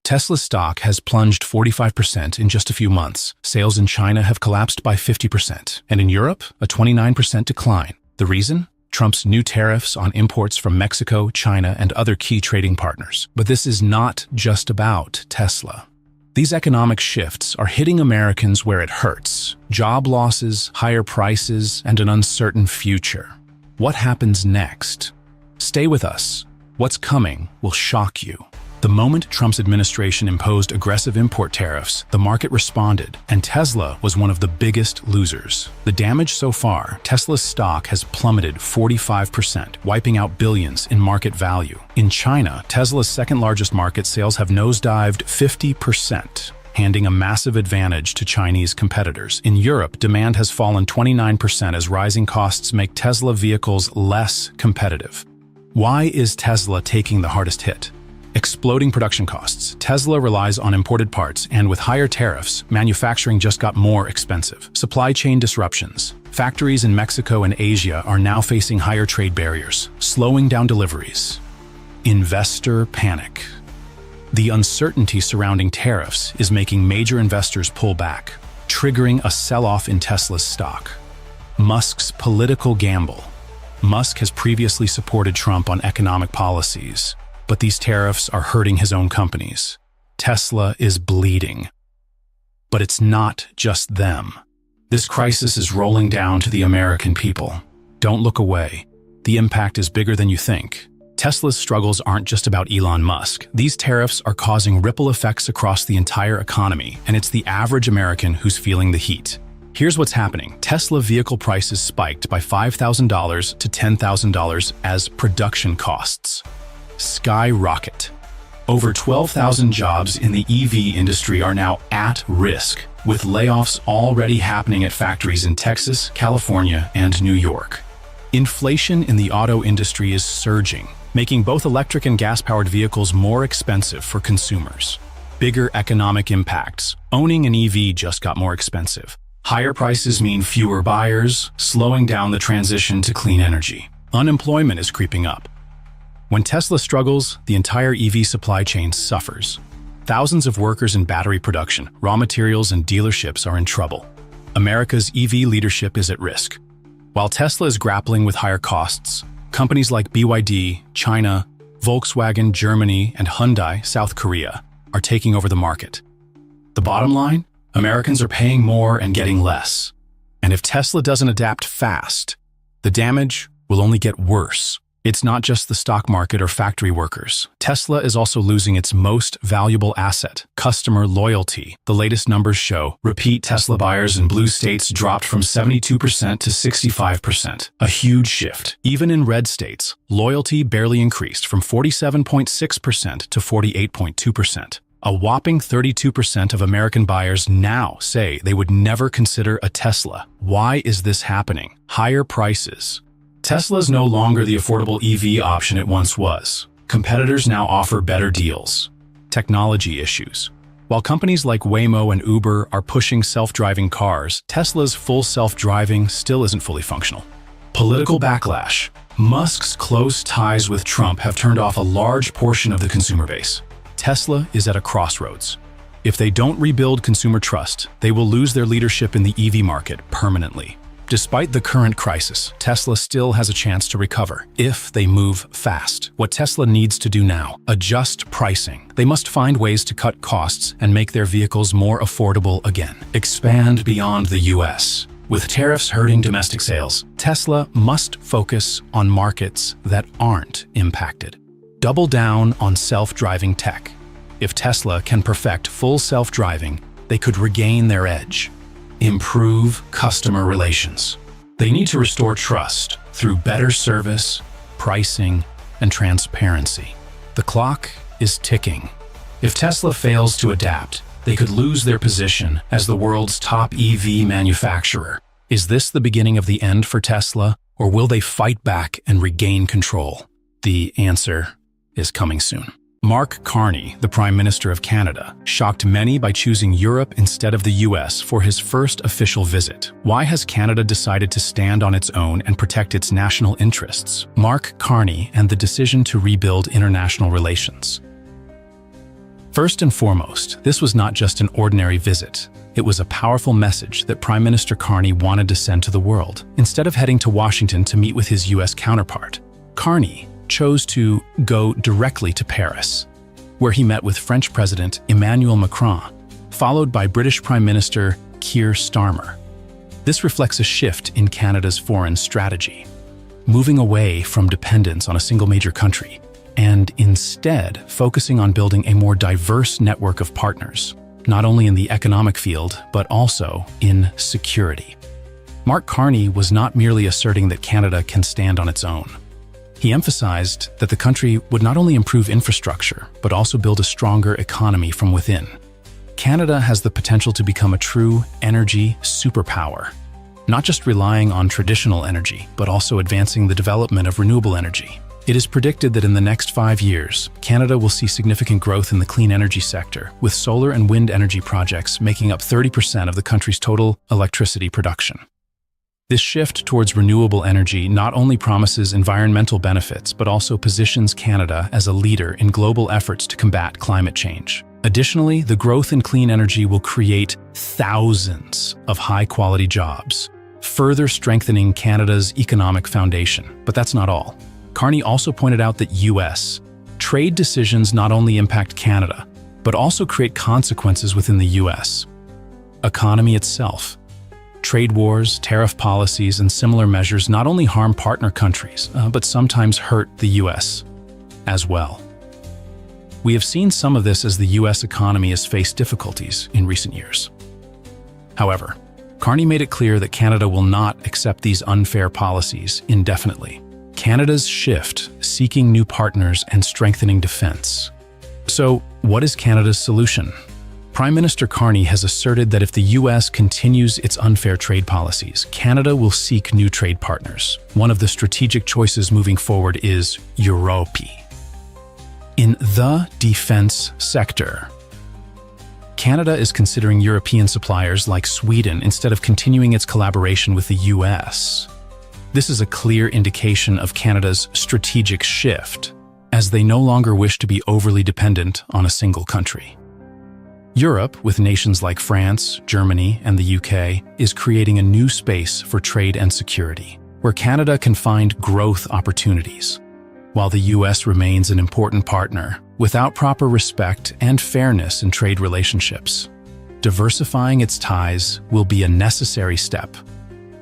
Tesla's stock has plunged 45% in just a few months. Sales in China have collapsed by 50%, and in Europe, a 29% decline. The reason? Trump's new tariffs on imports from Mexico, China, and other key trading partners. But this is not just about Tesla. These economic shifts are hitting Americans where it hurts. Job losses, higher prices, and an uncertain future. What happens next? Stay with us. What's coming will shock you. The moment Trump's administration imposed aggressive import tariffs, the market responded, and Tesla was one of the biggest losers. The damage so far, Tesla's stock has plummeted 45%, wiping out billions in market value. In China, Tesla's second-largest market, sales have nosedived 50%, handing a massive advantage to Chinese competitors. In Europe, demand has fallen 29% as rising costs make Tesla vehicles less competitive. Why is Tesla taking the hardest hit? Exploding production costs. Tesla relies on imported parts, and with higher tariffs, manufacturing just got more expensive. Supply chain disruptions. Factories in Mexico and Asia are now facing higher trade barriers, slowing down deliveries. Investor panic. The uncertainty surrounding tariffs is making major investors pull back, triggering a sell-off in Tesla's stock. Musk's political gamble. Musk has previously supported Trump on economic policies, but these tariffs are hurting his own companies. Tesla is bleeding. But it's not just them. This crisis is rolling down to the American people. Don't look away. The impact is bigger than you think. Tesla's struggles aren't just about Elon Musk. These tariffs are causing ripple effects across the entire economy, and it's the average American who's feeling the heat. Here's what's happening. Tesla vehicle prices spiked by $5,000 to $10,000 as production costs skyrocket. Over 12,000 jobs in the EV industry are now at risk, with layoffs already happening at factories in Texas, California, and New York. Inflation in the auto industry is surging, making both electric and gas-powered vehicles more expensive for consumers. Bigger economic impacts. Owning an EV just got more expensive. Higher prices mean fewer buyers, slowing down the transition to clean energy. Unemployment is creeping up. When Tesla struggles, the entire EV supply chain suffers. Thousands of workers in battery production, raw materials, and dealerships are in trouble. America's EV leadership is at risk. While Tesla is grappling with higher costs, companies like BYD, China, Volkswagen, Germany, and Hyundai, South Korea, are taking over the market. The bottom line? Americans are paying more and getting less. And if Tesla doesn't adapt fast, the damage will only get worse. It's not just the stock market or factory workers. Tesla is also losing its most valuable asset, customer loyalty. The latest numbers show repeat Tesla buyers in blue states dropped from 72% to 65%, a huge shift. Even in red states, loyalty barely increased from 47.6% to 48.2%. A whopping 32% of American buyers now say they would never consider a Tesla. Why is this happening? Higher prices. Tesla is no longer the affordable EV option it once was. Competitors now offer better deals. Technology issues. While companies like Waymo and Uber are pushing self-driving cars, Tesla's full self-driving still isn't fully functional. Political backlash. Musk's close ties with Trump have turned off a large portion of the consumer base. Tesla is at a crossroads. If they don't rebuild consumer trust, they will lose their leadership in the EV market permanently. Despite the current crisis, Tesla still has a chance to recover if they move fast. What Tesla needs to do now: adjust pricing. They must find ways to cut costs and make their vehicles more affordable again. Expand beyond the US. With tariffs hurting domestic sales, Tesla must focus on markets that aren't impacted. Double down on self-driving tech. If Tesla can perfect full self-driving, they could regain their edge. Improve customer relations. They need to restore trust through better service, pricing, and transparency. The clock is ticking. If Tesla fails to adapt, they could lose their position as the world's top EV manufacturer. Is this the beginning of the end for Tesla, or will they fight back and regain control? The answer is coming soon. Mark Carney, the Prime Minister of Canada, shocked many by choosing Europe instead of the US for his first official visit. Why has Canada decided to stand on its own and protect its national interests? Mark Carney and the decision to rebuild international relations. First and foremost, this was not just an ordinary visit. It was a powerful message that Prime Minister Carney wanted to send to the world. Instead of heading to Washington to meet with his US counterpart, Carney chose to go directly to Paris, where he met with French President Emmanuel Macron, followed by British Prime Minister Keir Starmer. This reflects a shift in Canada's foreign strategy, moving away from dependence on a single major country and instead focusing on building a more diverse network of partners, not only in the economic field, but also in security. Mark Carney was not merely asserting that Canada can stand on its own. He emphasized that the country would not only improve infrastructure, but also build a stronger economy from within. Canada has the potential to become a true energy superpower, not just relying on traditional energy, but also advancing the development of renewable energy. It is predicted that in the next 5 years, Canada will see significant growth in the clean energy sector, with solar and wind energy projects making up 30% of the country's total electricity production. This shift towards renewable energy not only promises environmental benefits, but also positions Canada as a leader in global efforts to combat climate change. Additionally, the growth in clean energy will create thousands of high-quality jobs, further strengthening Canada's economic foundation. But that's not all. Carney also pointed out that U.S. trade decisions not only impact Canada, but also create consequences within the U.S. economy itself. Trade wars, tariff policies, and similar measures not only harm partner countries, but sometimes hurt the U.S. as well. We have seen some of this as the U.S. economy has faced difficulties in recent years. However, Carney made it clear that Canada will not accept these unfair policies indefinitely. Canada's shift, seeking new partners and strengthening defense. So, what is Canada's solution? Prime Minister Carney has asserted that if the U.S. continues its unfair trade policies, Canada will seek new trade partners. One of the strategic choices moving forward is Europe. In the defense sector, Canada is considering European suppliers like Sweden instead of continuing its collaboration with the U.S. This is a clear indication of Canada's strategic shift, as they no longer wish to be overly dependent on a single country. Europe, with nations like France, Germany, and the UK, is creating a new space for trade and security, where Canada can find growth opportunities, while the US remains an important partner. Without proper respect and fairness in trade relationships, diversifying its ties will be a necessary step.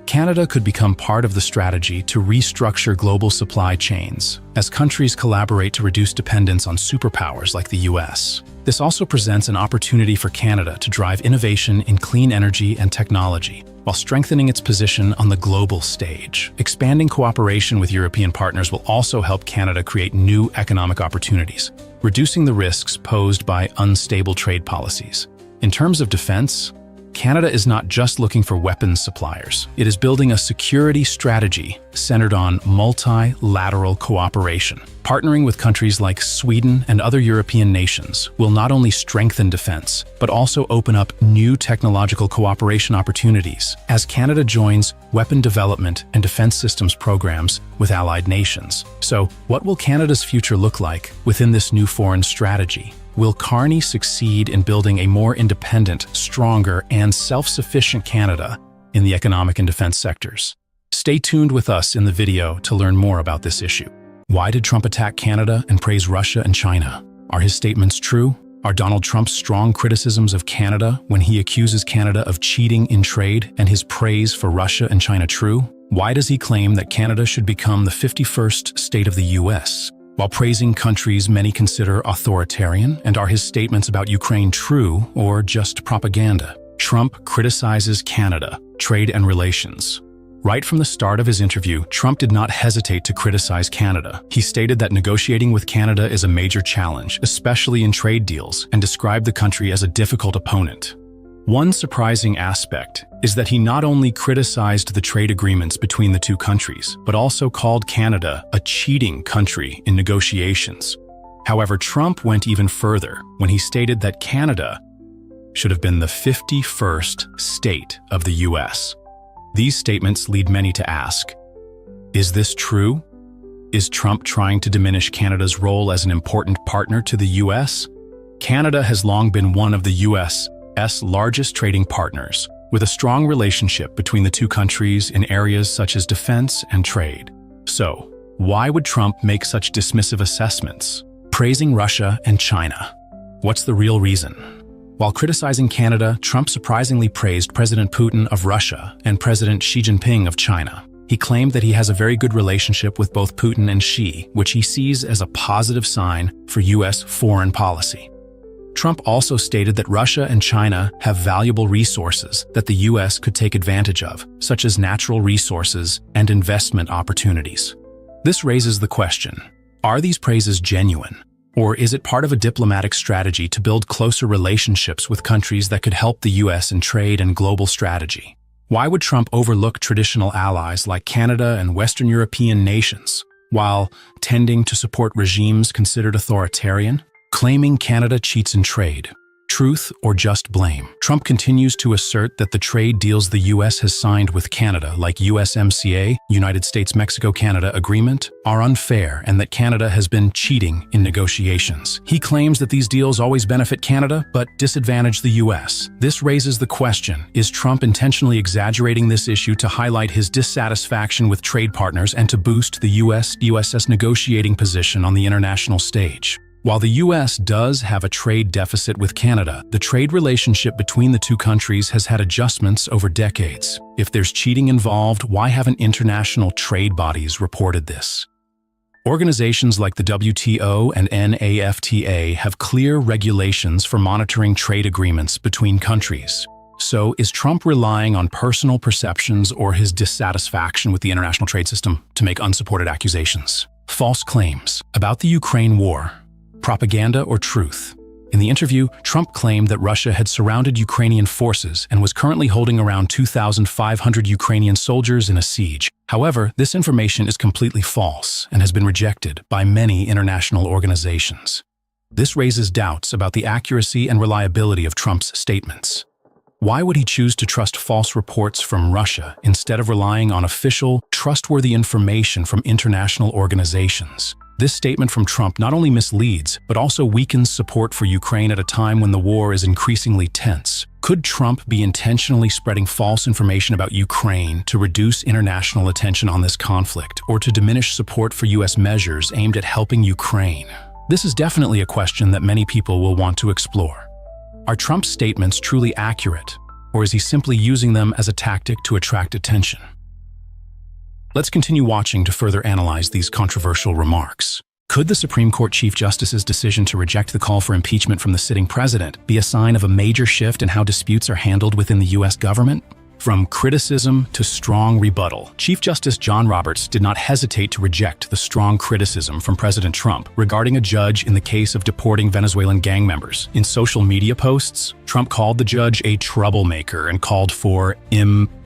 Canada could become part of the strategy to restructure global supply chains as countries collaborate to reduce dependence on superpowers like the US. This also presents an opportunity for Canada to drive innovation in clean energy and technology, while strengthening its position on the global stage. Expanding cooperation with European partners will also help Canada create new economic opportunities, reducing the risks posed by unstable trade policies. In terms of defense, Canada is not just looking for weapons suppliers. It is building a security strategy centered on multilateral cooperation. Partnering with countries like Sweden and other European nations will not only strengthen defense, but also open up new technological cooperation opportunities as Canada joins weapon development and defense systems programs with allied nations. So, what will Canada's future look like within this new foreign strategy? Will Carney succeed in building a more independent, stronger, and self-sufficient Canada in the economic and defense sectors? Stay tuned with us in the video to learn more about this issue. Why did Trump attack Canada and praise Russia and China? Are his statements true? Are Donald Trump's strong criticisms of Canada when he accuses Canada of cheating in trade and his praise for Russia and China true? Why does he claim that Canada should become the 51st state of the U.S.? While praising countries many consider authoritarian, and are his statements about Ukraine true or just propaganda? Trump criticizes Canada, trade and relations. Right from the start of his interview, Trump did not hesitate to criticize Canada. He stated that negotiating with Canada is a major challenge, especially in trade deals, and described the country as a difficult opponent. One surprising aspect is that he not only criticized the trade agreements between the two countries, but also called Canada a cheating country in negotiations. However, Trump went even further when he stated that Canada should have been the 51st state of the U.S. These statements lead many to ask, is this true? Is Trump trying to diminish Canada's role as an important partner to the U.S.? Canada has long been one of the U.S.'s largest trading partners, with a strong relationship between the two countries in areas such as defense and trade. So, why would Trump make such dismissive assessments, praising Russia and China? What's the real reason? While criticizing Canada, Trump surprisingly praised President Putin of Russia and President Xi Jinping of China. He claimed that he has a very good relationship with both Putin and Xi, which he sees as a positive sign for U.S. foreign policy. Trump also stated that Russia and China have valuable resources that the U.S. could take advantage of, such as natural resources and investment opportunities. This raises the question, are these praises genuine? Or is it part of a diplomatic strategy to build closer relationships with countries that could help the U.S. in trade and global strategy? Why would Trump overlook traditional allies like Canada and Western European nations, while tending to support regimes considered authoritarian? Claiming Canada cheats in trade. Truth or just blame? Trump continues to assert that the trade deals the U.S. has signed with Canada, like USMCA, United States-Mexico-Canada Agreement, are unfair and that Canada has been cheating in negotiations. He claims that these deals always benefit Canada but disadvantage the U.S. This raises the question, is Trump intentionally exaggerating this issue to highlight his dissatisfaction with trade partners and to boost the U.S.'s negotiating position on the international stage? While the U.S. does have a trade deficit with Canada, the trade relationship between the two countries has had adjustments over decades. If there's cheating involved, why haven't international trade bodies reported this? Organizations like the WTO and NAFTA have clear regulations for monitoring trade agreements between countries. So, is Trump relying on personal perceptions or his dissatisfaction with the international trade system to make unsupported accusations? False claims about the Ukraine war. Propaganda or truth? In the interview, Trump claimed that Russia had surrounded Ukrainian forces and was currently holding around 2,500 Ukrainian soldiers in a siege. However, this information is completely false and has been rejected by many international organizations. This raises doubts about the accuracy and reliability of Trump's statements. Why would he choose to trust false reports from Russia instead of relying on official, trustworthy information from international organizations? This statement from Trump not only misleads, but also weakens support for Ukraine at a time when the war is increasingly tense. Could Trump be intentionally spreading false information about Ukraine to reduce international attention on this conflict, or to diminish support for U.S. measures aimed at helping Ukraine? This is definitely a question that many people will want to explore. Are Trump's statements truly accurate, or is he simply using them as a tactic to attract attention? Let's continue watching to further analyze these controversial remarks. Could the Supreme Court Chief Justice's decision to reject the call for impeachment from the sitting president be a sign of a major shift in how disputes are handled within the U.S. government? From criticism to strong rebuttal, Chief Justice John Roberts did not hesitate to reject the strong criticism from President Trump regarding a judge in the case of deporting Venezuelan gang members. In social media posts, Trump called the judge a troublemaker and called for impeachment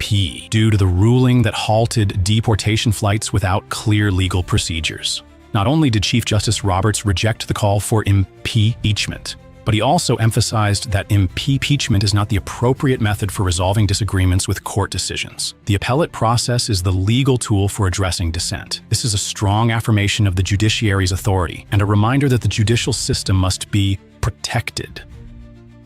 due to the ruling that halted deportation flights without clear legal procedures. Not only did Chief Justice Roberts reject the call for impeachment, but he also emphasized that impeachment is not the appropriate method for resolving disagreements with court decisions. The appellate process is the legal tool for addressing dissent. This is a strong affirmation of the judiciary's authority and a reminder that the judicial system must be protected.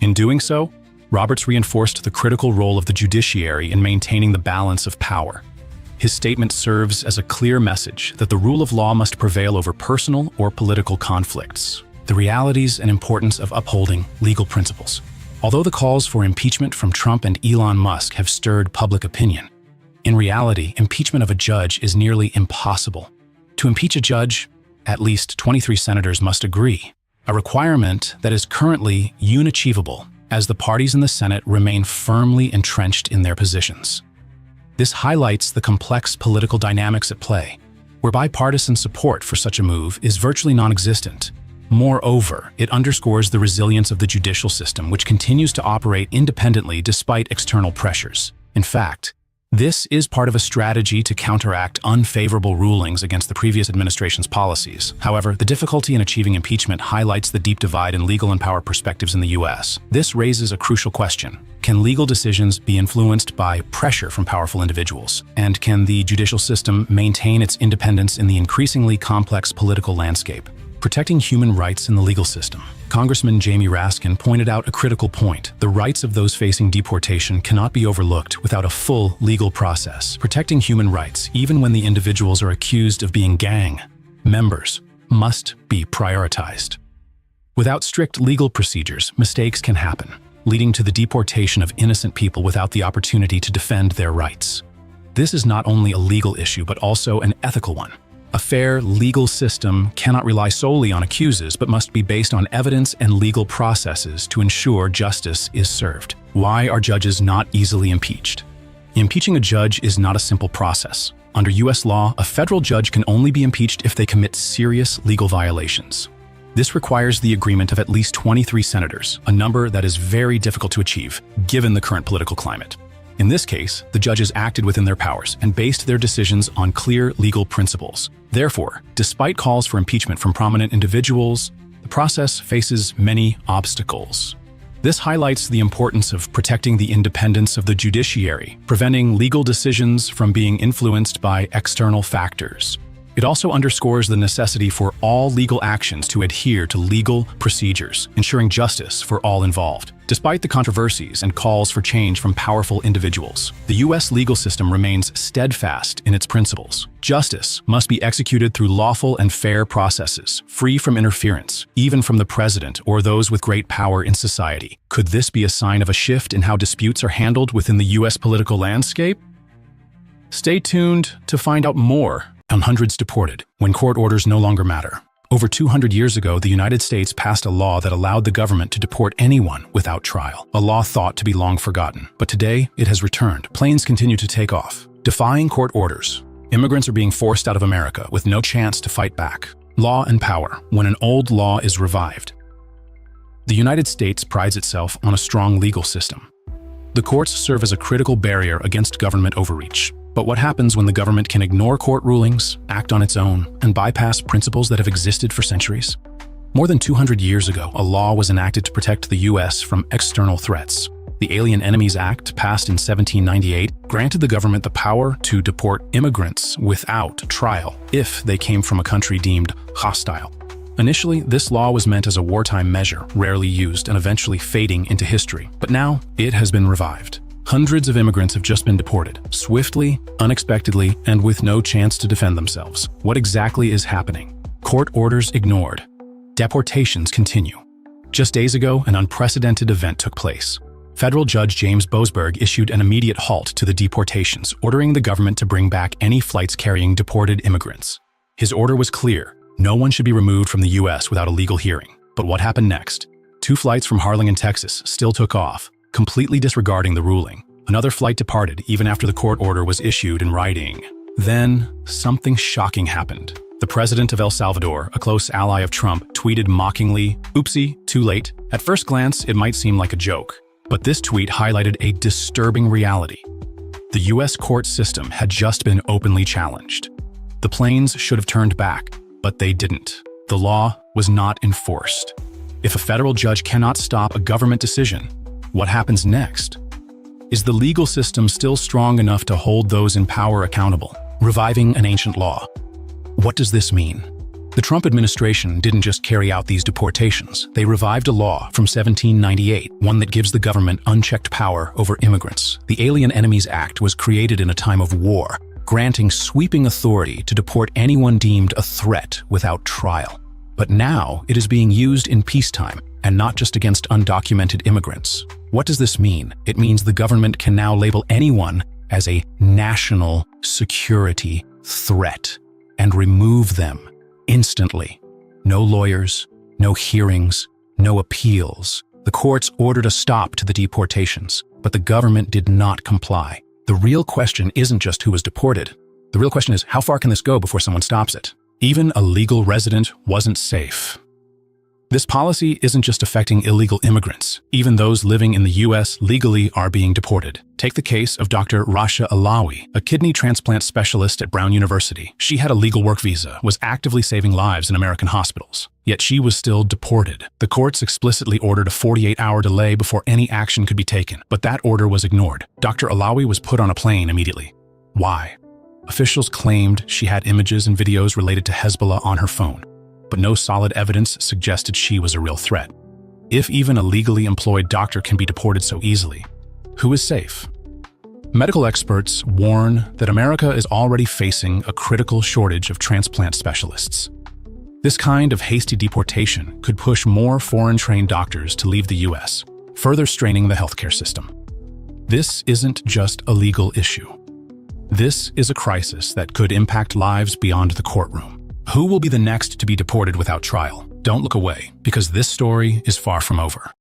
In doing so, Roberts reinforced the critical role of the judiciary in maintaining the balance of power. His statement serves as a clear message that the rule of law must prevail over personal or political conflicts. The realities and importance of upholding legal principles. Although the calls for impeachment from Trump and Elon Musk have stirred public opinion, in reality, impeachment of a judge is nearly impossible. To impeach a judge, at least 23 senators must agree, a requirement that is currently unachievable as the parties in the Senate remain firmly entrenched in their positions. This highlights the complex political dynamics at play, where bipartisan support for such a move is virtually non-existent. Moreover, it underscores the resilience of the judicial system, which continues to operate independently despite external pressures. In fact, this is part of a strategy to counteract unfavorable rulings against the previous administration's policies. However, the difficulty in achieving impeachment highlights the deep divide in legal and power perspectives in the U.S. This raises a crucial question. Can legal decisions be influenced by pressure from powerful individuals? And can the judicial system maintain its independence in the increasingly complex political landscape? Protecting human rights in the legal system. Congressman Jamie Raskin pointed out a critical point. The rights of those facing deportation cannot be overlooked without a full legal process. Protecting human rights, even when the individuals are accused of being gang members, must be prioritized. Without strict legal procedures, mistakes can happen, leading to the deportation of innocent people without the opportunity to defend their rights. This is not only a legal issue, but also an ethical one. A fair legal system cannot rely solely on accusers, but must be based on evidence and legal processes to ensure justice is served. Why are judges not easily impeached? Impeaching a judge is not a simple process. Under U.S. law, a federal judge can only be impeached if they commit serious legal violations. This requires the agreement of at least 23 senators, a number that is very difficult to achieve, given the current political climate. In this case, the judges acted within their powers and based their decisions on clear legal principles. Therefore, despite calls for impeachment from prominent individuals, the process faces many obstacles. This highlights the importance of protecting the independence of the judiciary, preventing legal decisions from being influenced by external factors. It also underscores the necessity for all legal actions to adhere to legal procedures, ensuring justice for all involved. Despite the controversies and calls for change from powerful individuals, the U.S. legal system remains steadfast in its principles. Justice must be executed through lawful and fair processes, free from interference, even from the president or those with great power in society. Could this be a sign of a shift in how disputes are handled within the U.S. political landscape? Stay tuned to find out more on hundreds deported when court orders no longer matter. Over 200 years ago, the United States passed a law that allowed the government to deport anyone without trial, a law thought to be long forgotten. But today, it has returned. Planes continue to take off, defying court orders. Immigrants are being forced out of America with no chance to fight back. Law and power, when an old law is revived. The United States prides itself on a strong legal system. The courts serve as a critical barrier against government overreach. But what happens when the government can ignore court rulings, act on its own, and bypass principles that have existed for centuries? More than 200 years ago, a law was enacted to protect the U.S. from external threats. The Alien Enemies Act, passed in 1798, granted the government the power to deport immigrants without trial if they came from a country deemed hostile. Initially, this law was meant as a wartime measure, rarely used and eventually fading into history. But now, it has been revived. Hundreds of immigrants have just been deported, swiftly, unexpectedly, and with no chance to defend themselves. What exactly is happening? Court orders ignored. Deportations continue. Just days ago, an unprecedented event took place. Federal Judge James Boasberg issued an immediate halt to the deportations, ordering the government to bring back any flights carrying deported immigrants. His order was clear. No one should be removed from the U.S. without a legal hearing. But what happened next? 2 flights from Harlingen, Texas, still took off, completely disregarding the ruling. Another flight departed even after the court order was issued in writing. Then, something shocking happened. The president of El Salvador, a close ally of Trump, tweeted mockingly, "Oopsie, too late." At first glance, it might seem like a joke, but this tweet highlighted a disturbing reality. The U.S. court system had just been openly challenged. The planes should have turned back, but they didn't. The law was not enforced. If a federal judge cannot stop a government decision, what happens next? Is the legal system still strong enough to hold those in power accountable? Reviving an ancient law. What does this mean? The Trump administration didn't just carry out these deportations. They revived a law from 1798, one that gives the government unchecked power over immigrants. The Alien Enemies Act was created in a time of war, granting sweeping authority to deport anyone deemed a threat without trial. But now it is being used in peacetime, and not just against undocumented immigrants. What does this mean? It means the government can now label anyone as a national security threat and remove them instantly. No lawyers, no hearings, no appeals. The courts ordered a stop to the deportations, but the government did not comply. The real question isn't just who was deported. The real question is, how far can this go before someone stops it? Even a legal resident wasn't safe. This policy isn't just affecting illegal immigrants. Even those living in the U.S. legally are being deported. Take the case of Dr. Rasha Alawi, a kidney transplant specialist at Brown University. She had a legal work visa, was actively saving lives in American hospitals. Yet she was still deported. The courts explicitly ordered a 48-hour delay before any action could be taken, but that order was ignored. Dr. Alawi was put on a plane immediately. Why? Officials claimed she had images and videos related to Hezbollah on her phone, but no solid evidence suggested she was a real threat. If even a legally employed doctor can be deported so easily, who is safe? Medical experts warn that America is already facing a critical shortage of transplant specialists. This kind of hasty deportation could push more foreign-trained doctors to leave the U.S., further straining the healthcare system. This isn't just a legal issue. This is a crisis that could impact lives beyond the courtroom. Who will be the next to be deported without trial? Don't look away, because this story is far from over.